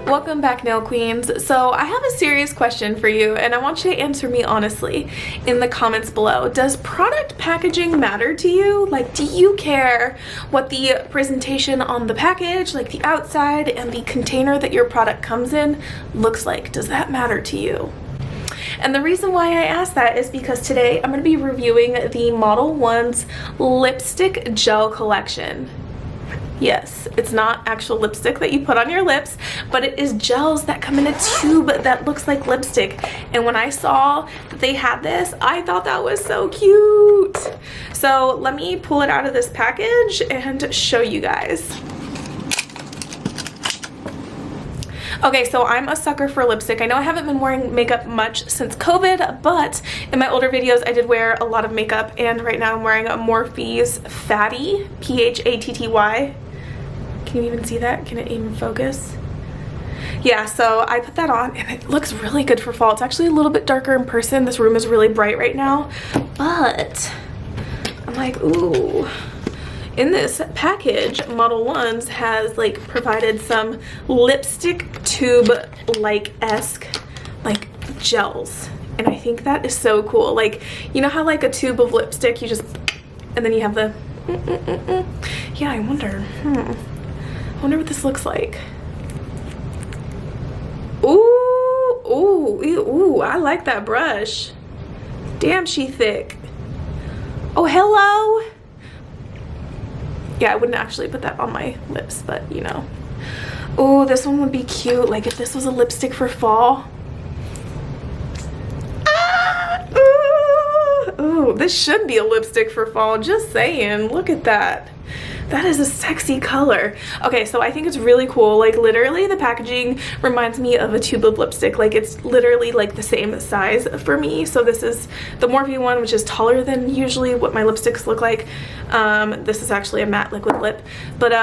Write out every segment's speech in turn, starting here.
Welcome back, nail queens. So I have a serious question for you, and I want you to answer me honestly in the comments below. Does product packaging matter to you? Like, do you care what the presentation on the package, like the outside and the container that your product comes in, looks like? Does that matter to you? And the reason why I asked that is because today I'm going to be reviewing the Modelones lipstick gel collection. Yes, it's not actual lipstick that you put on your lips, but it is gels that come in a tube that looks like lipstick. And when I saw that they had this, I thought that was so cute. So let me pull it out of this package and show you guys. Okay, so I'm a sucker for lipstick. I know I haven't been wearing makeup much since COVID, but in my older videos I did wear a lot of makeup, and right now I'm wearing a Morphe's Fatty, P-H-A-T-T-Y. Can you even see that? Can it even focus? Yeah, so I put that on and it looks really good for fall. It's actually a little bit darker in person. This room is really bright right now, but I'm like, ooh. In this package, Modelones has like provided some lipstick tube esque gels, and I think that is so cool. Like, you know how like a tube of lipstick you just, and then you have the yeah, I wonder what this looks like. Ooh, I like that brush. Damn, she thick. Oh, hello. Yeah, I wouldn't actually put that on my lips, but you know. Oh, this one would be cute, like if this was a lipstick for fall. Ooh, this should be a lipstick for fall, just saying. Look at that. That is a sexy color. Okay, so I think it's really cool. Like, literally the packaging reminds me of a tube of lipstick. Like, it's literally like the same size for me. So this is the Morphe one, which is taller than usually what my lipsticks look like. This is actually a matte liquid lip, but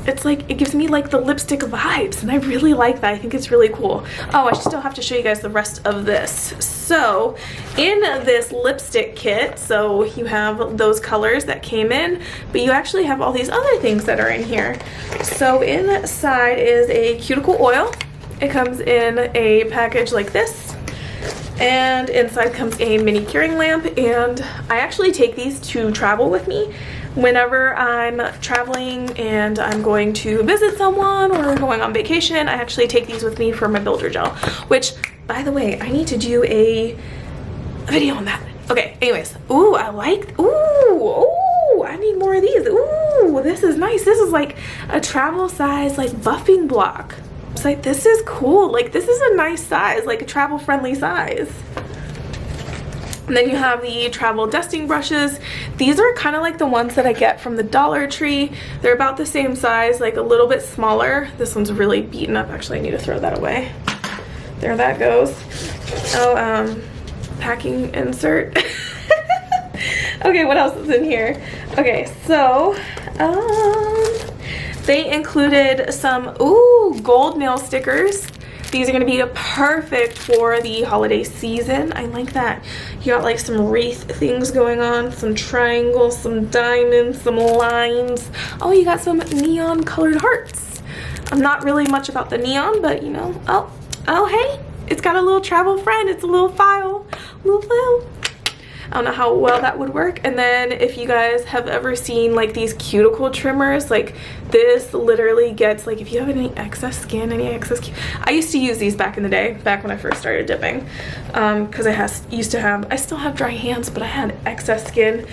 it's like, it gives me like the lipstick vibes, and I really like that. I think it's really cool. Oh, I still have to show you guys the rest of this. So in this lipstick kit, so you have those colors that came in, but you actually have all these other things that are in here. So inside is a cuticle oil. It comes in a package like this, and inside comes a mini curing lamp, and I actually take these to travel with me. Whenever I'm traveling and I'm going to visit someone or going on vacation, I actually take these with me for my builder gel, which, by the way, I need to do a video on that. Okay, anyways. Ooh, I like, ooh, I need more of these. Ooh, this is nice. This is like a travel size, like buffing block. It's like, this is cool. Like, this is a nice size, like a travel friendly size. And then you have the travel dusting brushes. These are kind of like the ones that I get from the Dollar Tree. They're about the same size, like a little bit smaller. This one's really beaten up. Actually, I need to throw that away. There that goes. Oh, packing insert. Okay, what else is in here? Okay, so they included some gold nail stickers. These are going to be perfect for the holiday season. I like that. You got like some wreath things going on, some triangles, some diamonds, some lines. Oh, you got some neon colored hearts. I'm not really much about the neon, but you know. Oh, hey, it's got a little travel friend. It's a little file, I don't know how well that would work. And then if you guys have ever seen like these cuticle trimmers, like this literally gets, like, if you have any excess skin, I used to use these back in the day, back when I first started dipping, because I still have dry hands, but I had excess skin.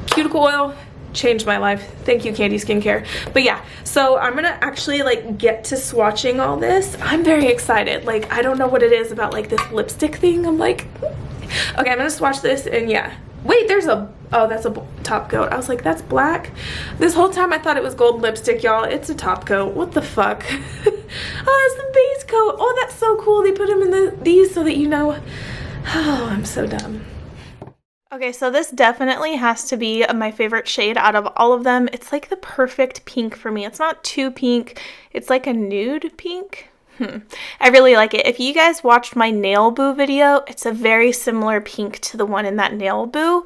Cuticle oil changed my life. Thank you, Candi Skincare. But yeah, so I'm gonna actually like get to swatching all this. I'm very excited. Like, I don't know what it is about like this lipstick thing. I'm like, okay, I'm gonna swatch this, and yeah. Wait, there's a, oh, that's a top coat. I was like, that's black. This whole time I thought it was gold lipstick, y'all. It's a top coat. What the fuck? Oh, it's the base coat. Oh, that's so cool. They put them in these so that you know. Oh, I'm so dumb. Okay, so this definitely has to be my favorite shade out of all of them. It's like the perfect pink for me. It's not too pink. It's like a nude pink. I really like it. If you guys watched my nail boo video, it's a very similar pink to the one in that nail boo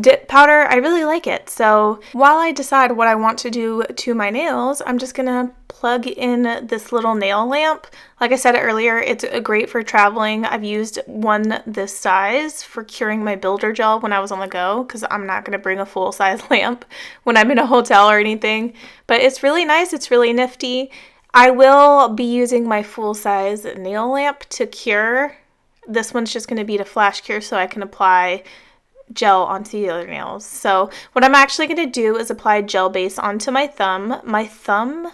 dip powder. I really like it. So while I decide what I want to do to my nails, I'm just gonna plug in this little nail lamp. Like I said earlier, it's great for traveling. I've used one this size for curing my builder gel when I was on the go, because I'm not gonna bring a full size lamp when I'm in a hotel or anything. But it's really nice, it's really nifty. I will be using my full size nail lamp to cure. This one's just gonna be to flash cure so I can apply gel onto the other nails. So what I'm actually going to do is apply gel base onto my thumb. My thumb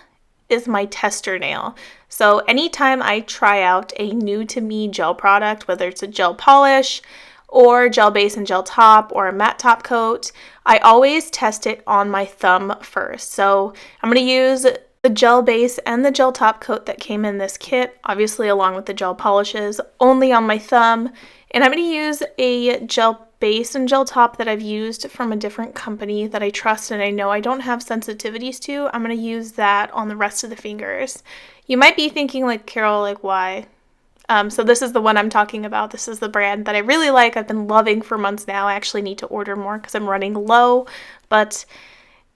is my tester nail. So anytime I try out a new to me gel product, whether it's a gel polish or gel base and gel top or a matte top coat, I always test it on my thumb first. So I'm going to use the gel base and the gel top coat that came in this kit, obviously along with the gel polishes, only on my thumb. And I'm going to use a gel base and gel top that I've used from a different company that I trust and I know I don't have sensitivities to. I'm going to use that on the rest of the fingers. You might be thinking, like, Carol, like, why? So this is the one I'm talking about. This is the brand that I really like. I've been loving for months now. I actually need to order more because I'm running low, but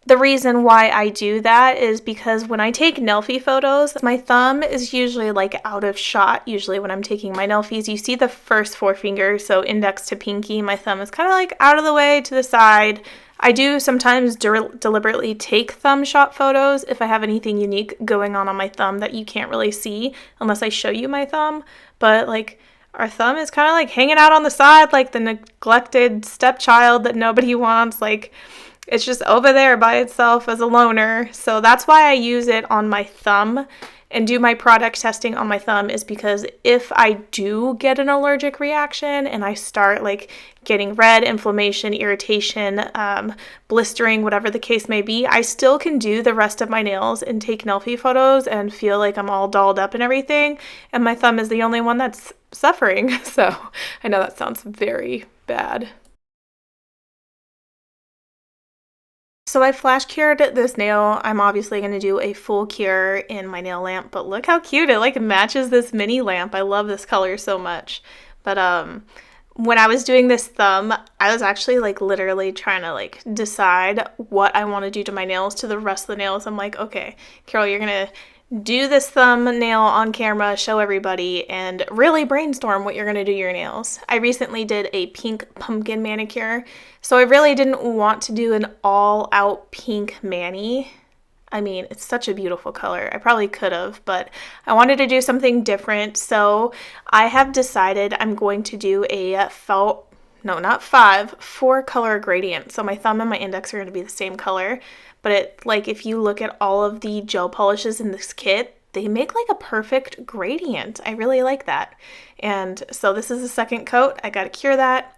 the reason why I do that is because when I take Nelfie photos, my thumb is usually like out of shot. Usually when I'm taking my Nelfies, you see the first four fingers, so index to pinky. My thumb is kind of like out of the way to the side. I do sometimes deliberately take thumb shot photos if I have anything unique going on my thumb that you can't really see unless I show you my thumb. But like, our thumb is kind of like hanging out on the side like the neglected stepchild that nobody wants. Like, it's just over there by itself as a loner. So that's why I use it on my thumb and do my product testing on my thumb, is because if I do get an allergic reaction and I start like getting red, inflammation, irritation, blistering, whatever the case may be, I still can do the rest of my nails and take Nelfie photos and feel like I'm all dolled up and everything. And my thumb is the only one that's suffering. So I know that sounds very bad. So I flash cured this nail. I'm obviously going to do a full cure in my nail lamp, but look how cute it like matches this mini lamp. I love this color so much. But when I was doing this thumb, I was actually like literally trying to like decide what I want to do to my nails to the rest of the nails. I'm like, okay, Carol, you're going to do this thumbnail on camera, show everybody, and really brainstorm what you're going to do your nails. I recently did a pink pumpkin manicure, so I really didn't want to do an all-out pink mani. I mean, it's such a beautiful color. I probably could have, but I wanted to do something different, so I have decided I'm going to do a four color gradient. So my thumb and my index are going to be the same color. But it, like, if you look at all of the gel polishes in this kit, they make like a perfect gradient. I really like that. And so this is the second coat. I got to cure that.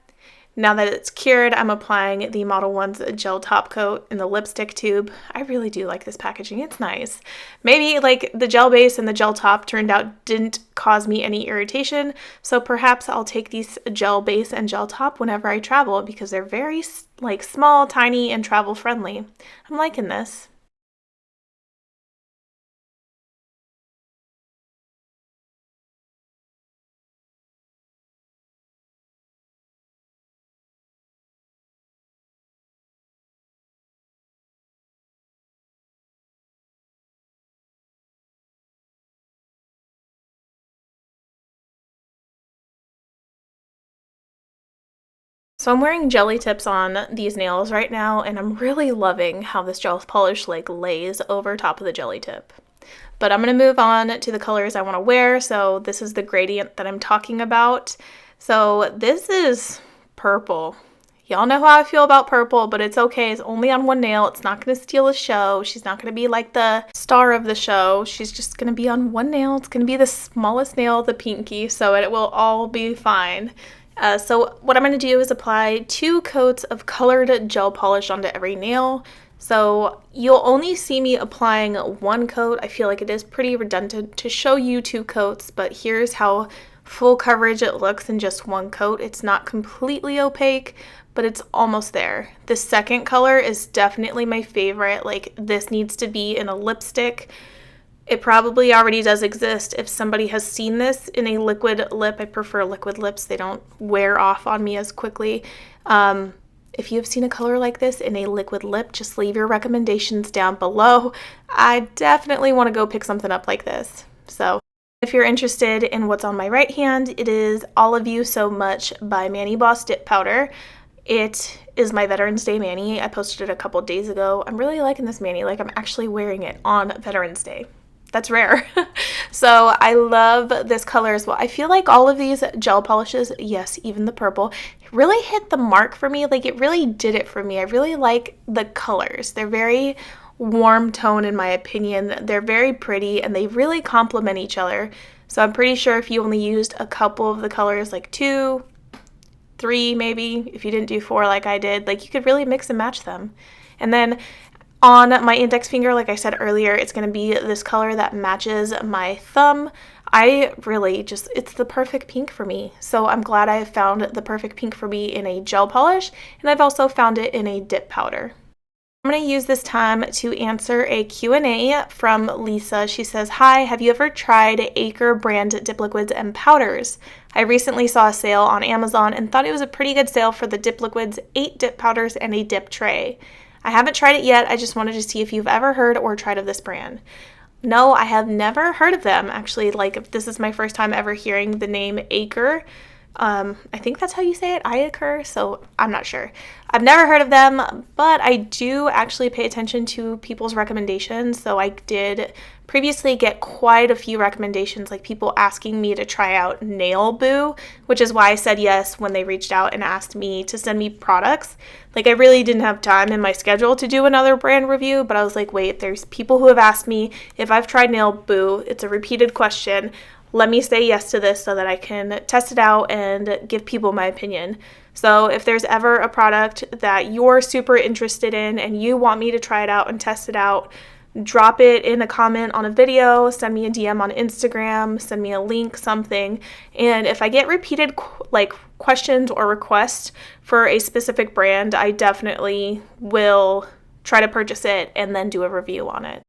Now that it's cured, I'm applying the Modelones gel top coat in the lipstick tube. I really do like this packaging. It's nice. Maybe like the gel base and the gel top turned out didn't cause me any irritation, so perhaps I'll take these gel base and gel top whenever I travel because they're very like small, tiny, and travel friendly. I'm liking this. So I'm wearing jelly tips on these nails right now, and I'm really loving how this gel polish like lays over top of the jelly tip. But I'm going to move on to the colors I want to wear. So this is the gradient that I'm talking about. So this is purple. Y'all know how I feel about purple, but it's okay. It's only on one nail. It's not going to steal a show. She's not going to be like the star of the show. She's just going to be on one nail. It's going to be the smallest nail, the pinky, so it will all be fine. So what I'm going to do is apply 2 coats of colored gel polish onto every nail. So you'll only see me applying 1 coat. I feel like it is pretty redundant to show you 2 coats, but here's how full coverage it looks in just 1 coat. It's not completely opaque, but it's almost there. The second color is definitely my favorite. Like, this needs to be in a lipstick. It probably already does exist. If somebody has seen this in a liquid lip, I prefer liquid lips. They don't wear off on me as quickly. If you have seen a color like this in a liquid lip, just leave your recommendations down below. I definitely want to go pick something up like this. So if you're interested in what's on my right hand, it is All of You So Much by Mani Boss Dip Powder. It is my Veterans Day mani. I posted it a couple days ago. I'm really liking this mani. Like, I'm actually wearing it on Veterans Day. That's rare. So I love this color as well. I feel like all of these gel polishes, yes, even the purple, really hit the mark for me. Like, it really did it for me. I really like the colors. They're very warm tone in my opinion. They're very pretty and they really complement each other. So I'm pretty sure if you only used a couple of the colors, like 2, 3 maybe, if you didn't do 4 like I did, like, you could really mix and match them. And then on my index finger, like I said earlier, it's going to be this color that matches my thumb. I really just, it's the perfect pink for me. So I'm glad I found the perfect pink for me in a gel polish, and I've also found it in a dip powder. I'm going to use this time to answer a Q&A from Lisa. She says, "Hi, have you ever tried Acre brand dip liquids and powders? I recently saw a sale on Amazon and thought it was a pretty good sale for the dip liquids, 8 dip powders, and a dip tray. I haven't tried it yet. I just wanted to see if you've ever heard or tried of this brand." No, I have never heard of them. Actually, like, this is my first time ever hearing the name Acre. I think that's how you say it, Iacur, so I'm not sure. I've never heard of them, but I do actually pay attention to people's recommendations. So I did previously get quite a few recommendations, like people asking me to try out Nail Boo, which is why I said yes when they reached out and asked me to send me products. Like, I really didn't have time in my schedule to do another brand review, but I was like, wait, there's people who have asked me if I've tried Nail Boo. It's a repeated question. Let me say yes to this so that I can test it out and give people my opinion. So if there's ever a product that you're super interested in and you want me to try it out and test it out, drop it in a comment on a video, send me a DM on Instagram, send me a link, something. And if I get repeated questions or requests for a specific brand, I definitely will try to purchase it and then do a review on it.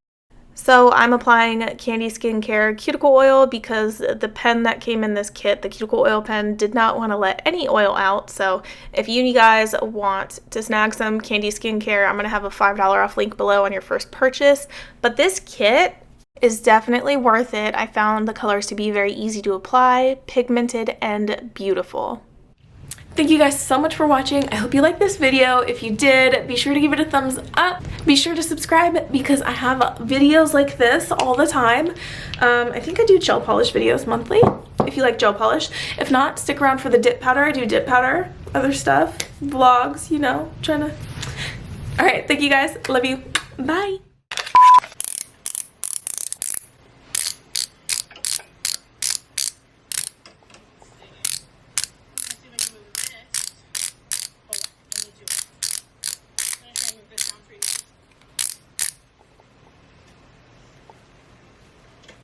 So I'm applying Candi Skincare Cuticle Oil because the pen that came in this kit, the Cuticle Oil pen, did not want to let any oil out. So if you guys want to snag some Candi Skincare, I'm going to have a $5 off link below on your first purchase. But this kit is definitely worth it. I found the colors to be very easy to apply, pigmented, and beautiful. Thank you guys so much for watching. I hope you liked this video. If you did, be sure to give it a thumbs up. Be sure to subscribe because I have videos like this all the time. I think I do gel polish videos monthly, if you like gel polish. If not, stick around for the dip powder. I do dip powder, other stuff, vlogs, you know, trying to... All right, thank you guys. Love you. Bye.